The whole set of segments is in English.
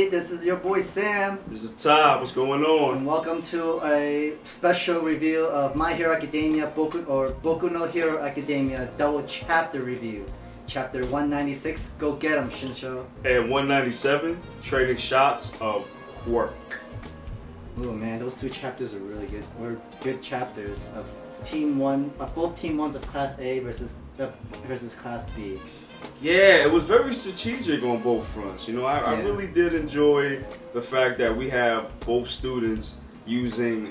everybody, this is your boy Sam. This is Todd, what's going on? And welcome to a special review of My Hero Academia Boku no Hero Academia double chapter review. Chapter 196, go get 'em, Shinso. And 197, trading shots of Quark. Oh man, those two chapters are really good. Were good chapters of Team 1, both Team 1s of Class A versus Class B. Yeah, it was very strategic on both fronts. You know, I really did enjoy the fact that we have both students using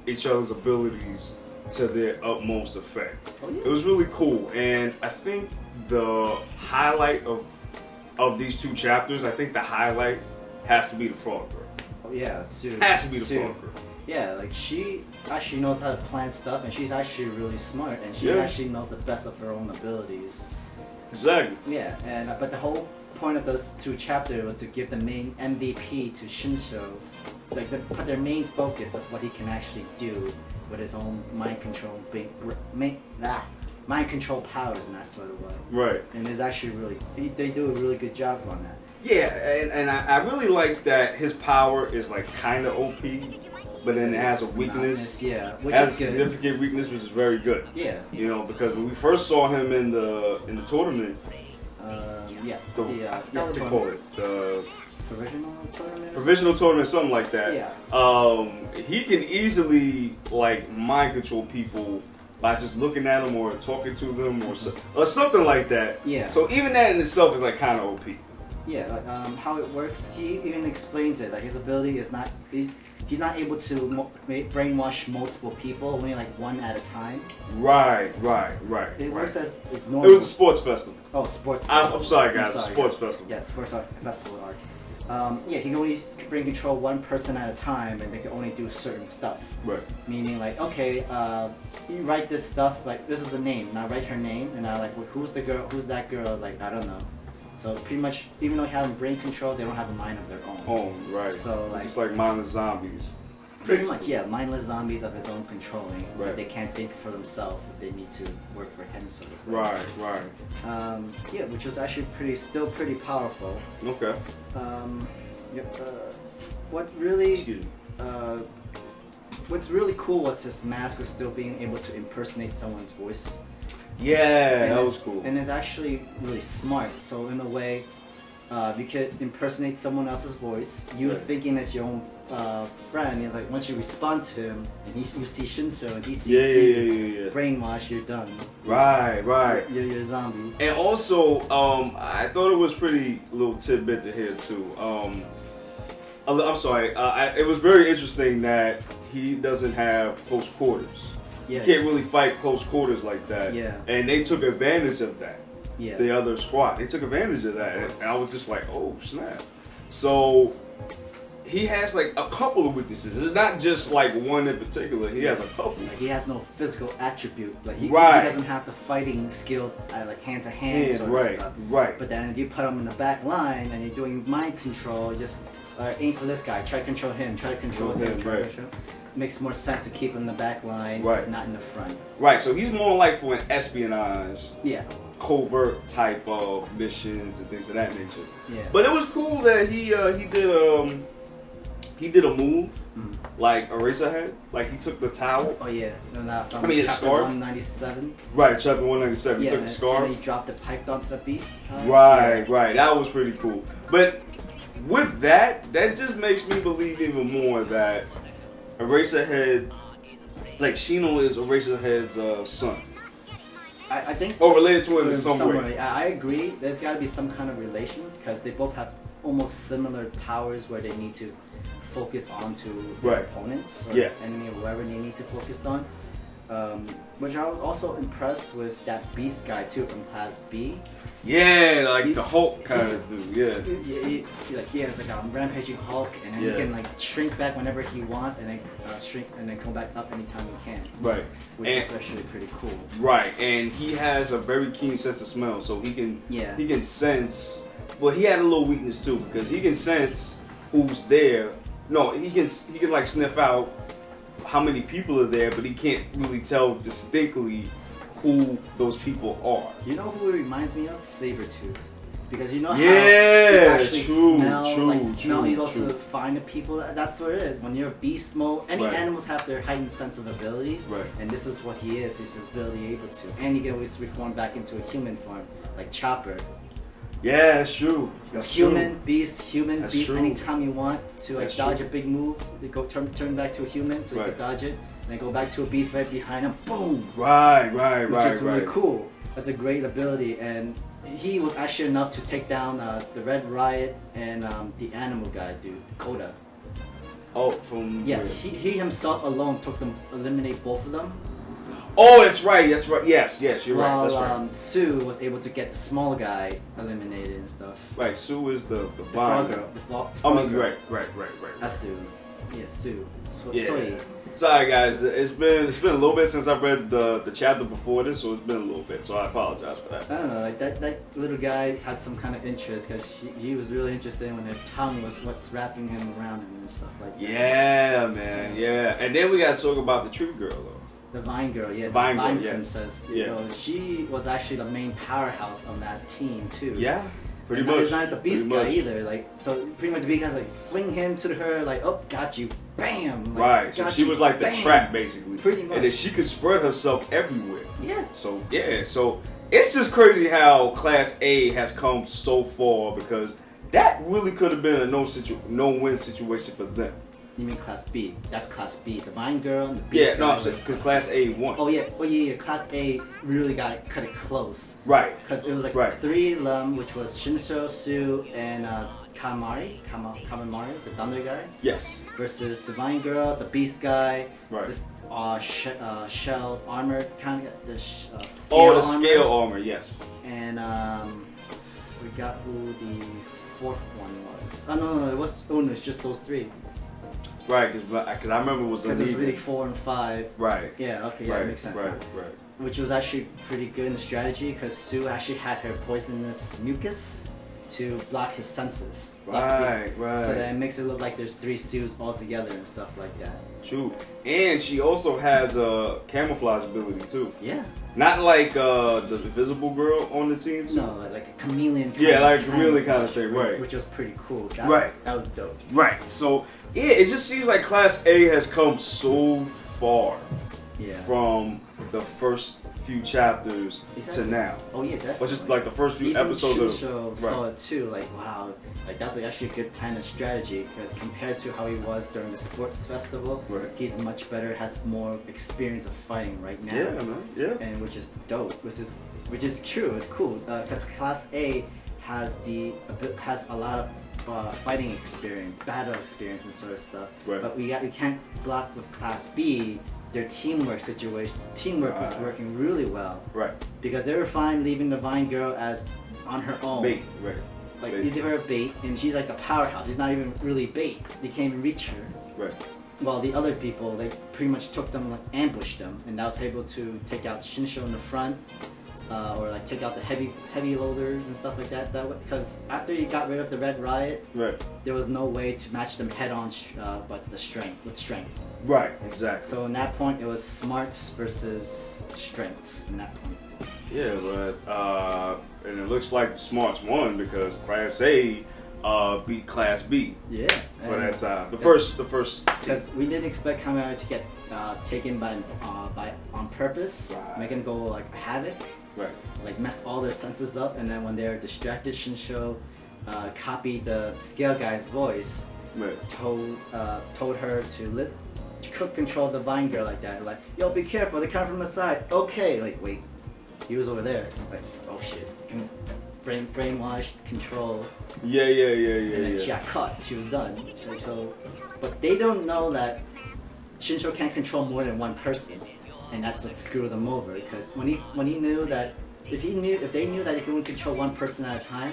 each other's abilities to their utmost effect. Oh, yeah. It was really cool, and I think the highlight of these two chapters, I think the highlight has to be the Frog Girl. Oh yeah, Sue. Has to be the Frog Girl. Yeah, like she actually knows how to plan stuff, and she's actually really smart, and she actually knows the best of her own abilities. Exactly. Yeah, and but the whole point of those two chapters was to give the main MVP to Shinso. It's like they put their main focus of what he can actually do with his own mind control, mind control powers and that sort of way. Right. And it's actually really, they do a really good job on that. Yeah, and I really like that his power is like kind of OP, but then it has a weakness. Yeah, which has is a good. significant weakness, which is very good. Yeah. You know, because when we first saw him in the tournament, I forgot what they call it, the provisional tournament, something like that. Yeah. He can easily like mind control people by just looking at them or talking to them or something like that. Yeah. So even that in itself is like kind of OP. Yeah, like how it works. He even explains it. Like his ability is not he's not able to brainwash multiple people, only like one at a time. Right. It works as it's normal. It was a sports festival. Oh, sports. I'm sorry, guys. Sports festival. Yeah, sports festival arc. Yeah, he can only bring control one person at a time, and they can only do certain stuff. Right. Meaning like, okay, you write this stuff. Like this is the name. Now write her name, and now like, well, who's the girl? Who's that girl? Like I don't know. So pretty much, even though they have brain control, they don't have a mind of their own. Oh, right. So like, it's just like mindless zombies. Pretty much, yeah, mindless zombies of his own controlling. Right. But they can't think for themselves if they need to work for him, sort of. Right. Yeah, which was actually still pretty powerful. Okay. What really, Excuse me. What's really cool was his mask was still being able to impersonate someone's voice. Yeah, that was cool. And it's actually really smart. So in a way, you could impersonate someone else's voice. You thinking it's your own friend. You're like once you respond to him, and you see Shinso, and he sees you, brainwash, you're done. Right. You're a zombie. And also, I thought it was pretty little tidbit to hear too. I'm sorry. It was very interesting that he doesn't have close quarters. Yeah. You can't really fight close quarters like that. Yeah. And they took advantage of that. Yeah. The other squad. They took advantage of that. And I was just like, oh, snap. So, he has like a couple of weaknesses. It's not just like one in particular. He has a couple. Like he has no physical attribute. Like he doesn't have the fighting skills like hand to hand sort of stuff. Right. But then if you put him in the back line and you're doing mind control, just aim for this guy, try to control him, try to control him. Makes more sense to keep him in the back line, not in the front. Right, so he's more like for an espionage, covert type of missions and things of that nature. Yeah. But it was cool that he did a move, like Eraserhead, like he took the towel. Oh yeah, his scarf. 197. Right, chapter 197. Yeah, he took the scarf. And he dropped it, piped onto the beast. Right. That was pretty cool. But with that just makes me believe even more that Eraserhead, like Shino is Eraserhead's son. I think. Or related to him in some way. I agree. There's got to be some kind of relation because they both have almost similar powers where they need to focus onto their opponents or enemy or whoever they need to focus on. Which I was also impressed with that beast guy too from Class B. Yeah, like the Hulk kind of dude. He has like a rampaging Hulk, and then he can like shrink back whenever he wants, and then shrink and then come back up anytime he can. Right. Which is actually pretty cool. Right, and he has a very keen sense of smell, so he can sense. Well, he had a little weakness too because he can sense who's there. No, he can like sniff out how many people are there, but he can't really tell distinctly who those people are. You know who it reminds me of? Sabretooth. Because you know how he actually smell, he goes to find the people. That's what it is. When you're a beast mode, any animals have their heightened sense of abilities, and this is what he is. He's his ability able to, and he can always reform back into a human form, like Chopper. Yeah, that's true. Human, beast. Anytime you want to like dodge a big move, they go turn back to a human so you can dodge it, and then go back to a beast right behind him. Boom. Which is really cool. That's a great ability, and he was actually enough to take down the Red Riot and the animal guy, dude, Koda. Oh, from he himself alone eliminate both of them. Oh, that's right. Yes, you're right. That's right. Sue was able to get the small guy eliminated and stuff. Right, Sue is the frog girl. Right. Asui. Yeah, Sue. Yeah. Sorry guys, it's been a little bit since I've read the chapter before this, so it's been a little bit. So I apologize for that. I don't know, like that little guy had some kind of interest because he was really interested when their tongue was what's wrapping him around him and stuff like that. Yeah, man. Yeah, and then we got to talk about the tree girl though. The Vine Girl, the Vine Princess. You know, she was actually the main powerhouse on that team too. Yeah, pretty much. He's not the beast guy either. Like, so pretty much the beast guy's like fling him to her, like, oh, got you, bam. Like, right. So she was like the trap basically. Pretty much. And then she could spread herself everywhere. Yeah. So so it's just crazy how Class A has come so far because that really could have been a no-win situation for them. You mean Class B? That's Class B. The Vine Girl and the Beast Yeah, no, I'm saying because Class A won. Oh yeah. Class A really cut it close. Right. Because it was like 3 of them, which was Shinso, Sue, and Kamamari, the Thunder guy. Yes. Versus the Vine Girl, the Beast guy. Right. This shell armor kind of the scale scale armor. Yes. And forgot who the 4th one was. Oh no, it's just those 3. Right, because I remember it was because it's really 4 and 5. Right. Yeah. Okay. Yeah, it makes sense. Right. Which was actually pretty good in the strategy because Sue actually had her poisonous mucus to block his senses. Right. So that it makes it look like there's 3 Sues all together and stuff like that. True. And she also has a camouflage ability too. Yeah. Not like the invisible girl on the team. Too. No, like a chameleon. Like a chameleon kind of thing. Right. Which was pretty cool. That was dope. Right. So yeah, it just seems like Class A has come so far. Yeah. From the first few chapters to now. Oh yeah, definitely. Or just like the first few episodes. Shinso saw it too. Like wow, like that's like actually a good plan of strategy because compared to how he was during the sports festival, he's much better, has more experience of fighting right now. Yeah, man. Yeah. And which is dope. Which is true. It's cool because Class A has a lot of fighting experience, battle experience, and sort of stuff. Right. But we can't block with Class B. Their teamwork was working really well. Right. Because they were fine leaving the Vine Girl as on her own. Bait. Right. Like they give her a bait, and she's like a powerhouse. She's not even really bait. They can't even reach her. Right. While the other people, they pretty much took them, like ambushed them, and I was able to take out Shinso in the front. Or like take out the heavy loaders and stuff like that. So because after you got rid of the Red Riot, there was no way to match them head on, but with strength. Right, exactly. So in that point, it was smarts versus strengths. In that point. Yeah, but and it looks like the smarts won because Class A beat Class B. Yeah. For that time, the first. Because we didn't expect Kamara to get taken by on purpose, make him go like havoc. Right. Like mess all their senses up, and then when they're distracted, Shinso copied the scale guy's voice. Right. Told her to control the Vine Girl like that. Like, yo, be careful, they come from the side. Okay, like wait, he was over there. Like, oh shit, brainwashed, control. Yeah. And then she got caught. She was done. But they don't know that Shinso can't control more than one person. And that's what screwed them over because when he knew that if they knew that they could only control one person at a time,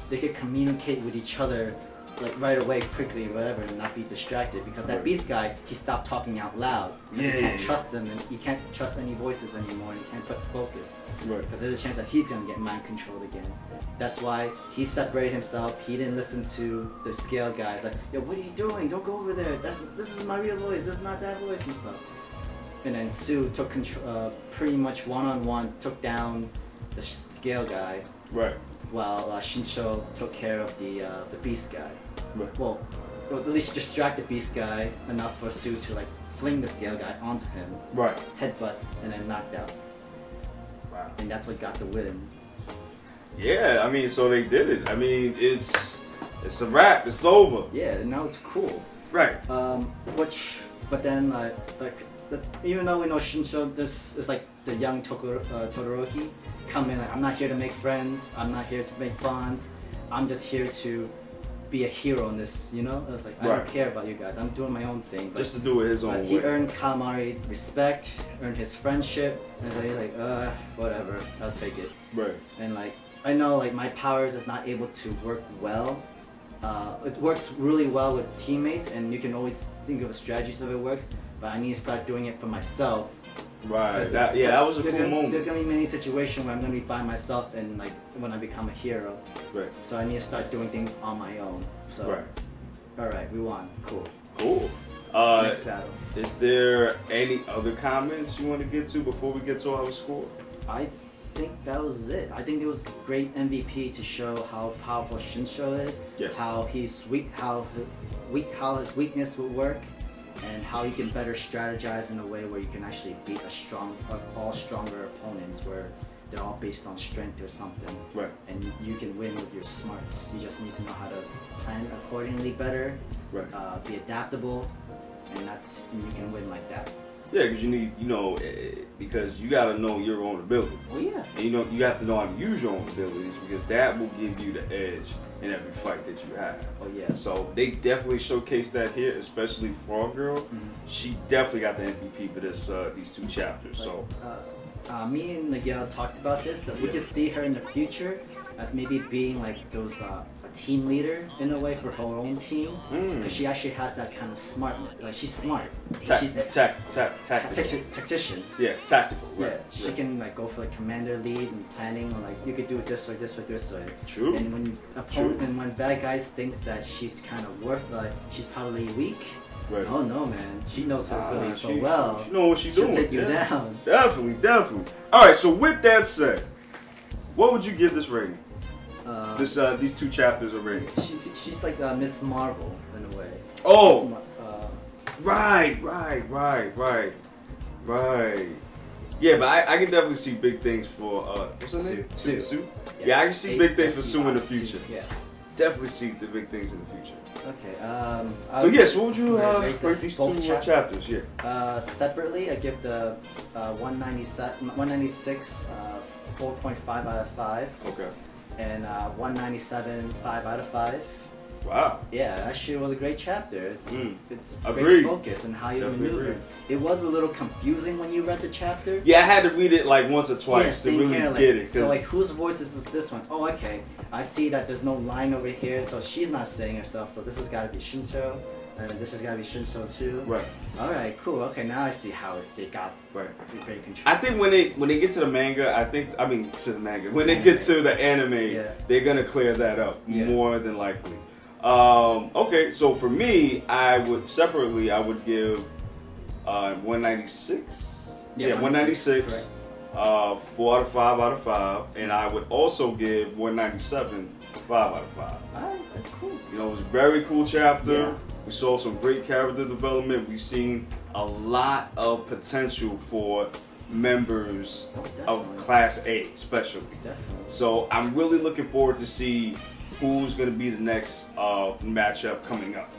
they could communicate with each other like right away, quickly, whatever, and not be distracted. Because that Beast guy, he stopped talking out loud. You can't trust him, and you can't trust any voices anymore. And you can't put focus. Right. Because there's a chance that he's gonna get mind controlled again. That's why he separated himself. He didn't listen to the scale guys. Like, yo, what are you doing? Don't go over there. This is my real voice. This is not that voice and stuff. And then Sue took control, pretty much one-on-one, took down the scale guy, Right. While Shinso took care of the beast guy. Right. Well, at least distract the beast guy enough for Sue to like fling the scale guy onto him. Right. Headbutt and then knocked out. Wow. And that's what got the win. Yeah, I mean, so they did it. I mean, it's a wrap. It's over. Yeah, and now it's cool. Right. But then even though we know Shinso, this is like the young Todoroki, come in like, I'm not here to make friends. I'm not here to make bonds. I'm just here to be a hero in this, you know? I was like, I don't care about you guys. I'm doing my own thing. Just to do it his own way. He earned Kamari's respect, earned his friendship, and so he's like, whatever, I'll take it. Right. And like, I know like my powers is not able to work well. It works really well with teammates, and you can always think of strategies if it works, but I need to start doing it for myself. Right. That was a cool moment. There's gonna be many situations where I'm gonna be by myself, and like when I become a hero. Right. So I need to start doing things on my own. So. Right. All right, we won. Cool. Cool. Next battle. Is there any other comments you want to get to before we get to our score? I think that was it. I think it was great MVP to show how powerful Shinso is. Yes. How he's weak. How his weakness would work. And how you can better strategize in a way where you can actually beat all stronger opponents, where they're all based on strength or something. Right. And you can win with your smarts. You just need to know how to plan accordingly better. Right. Be adaptable, and you can win like that. Yeah, because you need, because you got to know your own abilities. Oh yeah. And you have to know how to use your own abilities, because that will give you the edge in every fight that you have. Oh yeah. So they definitely showcased that here, especially Frog Girl. Mm-hmm. She definitely got the MVP for these two chapters. Me and Miguel talked about this, that we can see her in the future as maybe being like those a team leader in a way for her own team, because she actually has that kind of smart, like she's smart. She's tactician. Yeah, tactical. Right. Yeah, she can like go for the commander lead and planning, or like you could do it this way, this way, this way. True. And when when bad guys thinks that she's kind of like she's probably weak. Right. Oh no, man! She knows her ability so well. She knows what she's doing. She'll take you down. Definitely. All right. So with that said, what would you give this rating? These two chapters are rating. She's like Miss Marvel in a way. Oh. Right. Yeah, but I can definitely see big things for what's her name? Sue. Yeah, I can see big things for Sue in the future. Yeah. Definitely see the big things in the future. Okay. So yes, what would you rate these two chapters? Yeah. Separately, I give the 196 4.5 out of 5. Okay. And 197 5 out of 5. Wow. Yeah, actually, it was a great chapter. It's Agreed. Great focus and how you Definitely maneuver. agreed. It was a little confusing when you read the chapter. Yeah, I had to read it like once or twice to really get it. So like, whose voice is this one? Oh, okay. I see that there's no line over here, so she's not saying herself. So this has got to be Shinso, and this has got to be Shinso too. Right. All right. Cool. Okay. Now I see how they got great control. I think when they get to the manga, when they get to the anime, they're gonna clear that up more than likely. Okay, so for me, I would give 196. Yeah, 196. 4 out of 5 out of 5, and I would also give 197 5 out of 5. Alright, that's cool. It was a very cool chapter. Yeah. We saw some great character development. We've seen a lot of potential for members of Class A, especially. Definitely. So I'm really looking forward to see who's going to be the next matchup coming up.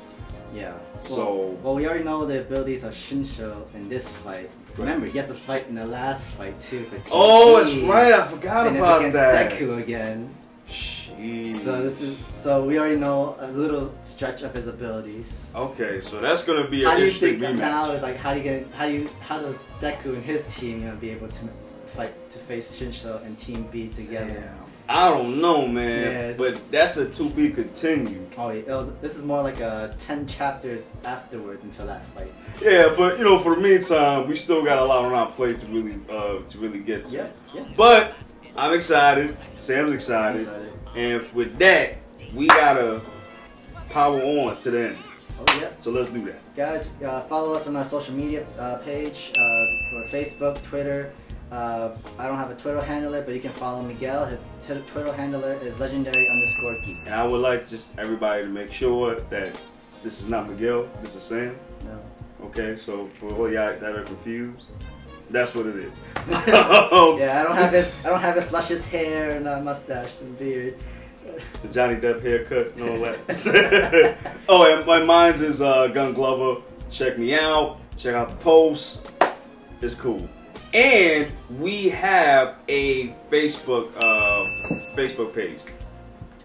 Yeah. Well, we already know the abilities of Shinso in this fight. Remember, he has to fight in the last fight too for Team that's right. I forgot about against that. Deku again. Jeez. So we already know a little stretch of his abilities. Okay, so that's gonna be an interesting rematch. Now it's like how does Deku and his team gonna be able to fight to face Shinso and Team B together? Yeah. I don't know, man, but that's a to be continued. Oh, yeah. This is more like 10 chapters afterwards until that fight. Yeah, but for the meantime, we still got a lot on our plate to really get to. Yeah. But I'm excited. Sam's excited. And with that, we gotta power on to the end. Oh yeah. So let's do that. Guys, follow us on our social media page for Facebook, Twitter, I don't have a Twitter handler, but you can follow Miguel. His Twitter handler is legendary_geek. And I would like just everybody to make sure that this is not Miguel, this is Sam. No. Okay, so for all y'all that are confused, that's what it is. Yeah, I don't have his luscious hair and mustache and beard. The Johnny Depp haircut and all that. Oh, and my mine's is Gun Glover. Check me out. Check out the posts. It's cool. And we have a Facebook page.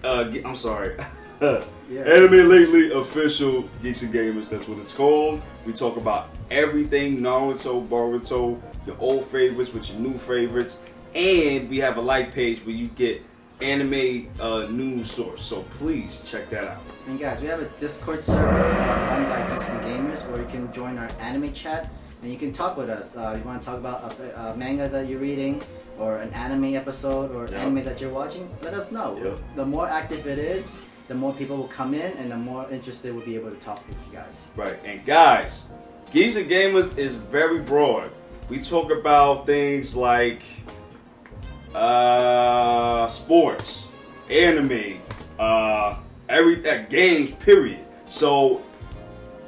I'm sorry. Yeah, Anime Lately Official Geeks and Gamers. That's what it's called. We talk about everything Naruto, Boruto, your old favorites with your new favorites, and we have a like page where you get anime news source. So please check that out. And guys, we have a Discord server run by Geeks and Gamers where you can join our anime chat. And you can talk with us. You want to talk about a manga that you're reading, or an anime episode, or anime that you're watching? Let us know. The more active it is, the more people will come in, and the more interested we'll be able to talk with you guys. Right. And guys, Geeks and Gamers is very broad. We talk about things like sports, anime, games, period. So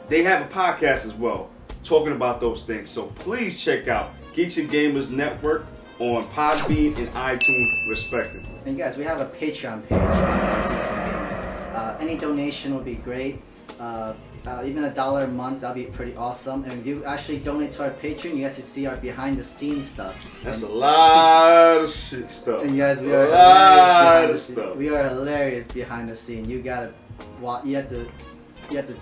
they have a podcast as well, talking about those things. So please check out Geeks and Gamers Network on Podbean and iTunes respectively. And guys, we have a Patreon page on Geeks and Gamers. Any donation would be great. Even $1 a month, that'd be pretty awesome. And if you actually donate to our Patreon, you get to see our behind the scenes stuff. That's a lot of shit stuff. And guys, we are hilarious behind the scene. You have to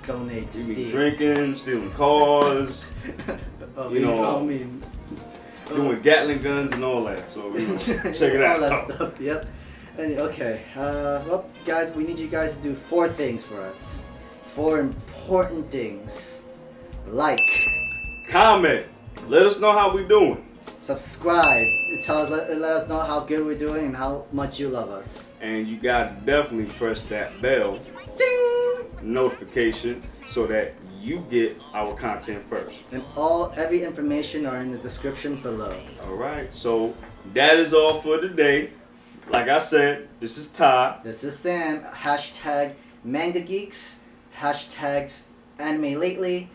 donate to see. Drinking, stealing cars, doing Gatling guns and all that. So check it out. All that stuff. Yep. And, okay. Well, guys, we need you guys to do 4 things for us. 4 important things. Like, comment, let us know how we're doing. Subscribe. Let us know how good we're doing and how much you love us. And you gotta definitely press that bell. Ding! Notification so that you get our content first. And every information are in the description below. Alright, so that is all for today. Like I said, this is Ty. This is Sam. #MangaGeeks. #Anime Lately.